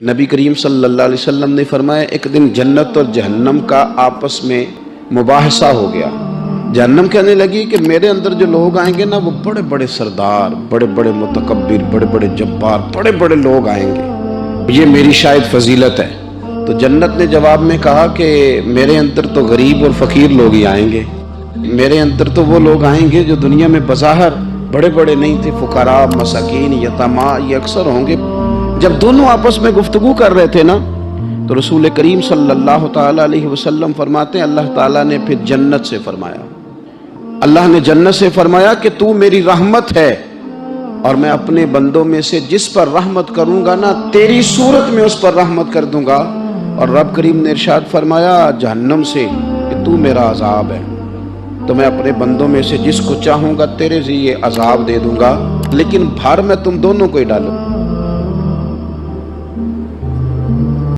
نبی کریم صلی اللہ علیہ وسلم نے فرمایا ایک دن جنت اور جہنم کا آپس میں مباحثہ ہو گیا۔ جہنم کہنے لگی کہ میرے اندر جو لوگ آئیں گے نا وہ بڑے بڑے سردار، بڑے بڑے متکبر، بڑے بڑے جبار، بڑے بڑے لوگ آئیں گے، یہ میری شاید فضیلت ہے۔ تو جنت نے جواب میں کہا کہ میرے اندر تو غریب اور فقیر لوگ ہی آئیں گے، میرے اندر تو وہ لوگ آئیں گے جو دنیا میں بظاہر بڑے بڑے نہیں تھے، فقراء، مساکین، یتامہ، یہ اکثر ہوں گے۔ جب دونوں آپس میں گفتگو کر رہے تھے نا تو رسول کریم صلی اللہ تعالیٰ علیہ وسلم فرماتے ہیں اللہ تعالیٰ نے پھر جنت سے فرمایا، اللہ نے جنت سے فرمایا کہ تو میری رحمت ہے اور میں اپنے بندوں میں سے جس پر رحمت کروں گا نا تیری صورت میں اس پر رحمت کر دوں گا۔ اور رب کریم نے ارشاد فرمایا جہنم سے کہ تو میرا عذاب ہے، تو میں اپنے بندوں میں سے جس کو چاہوں گا تیرے ذریعے عذاب دے دوں گا، لیکن بھار میں تم دونوں کو ہی ڈالوں۔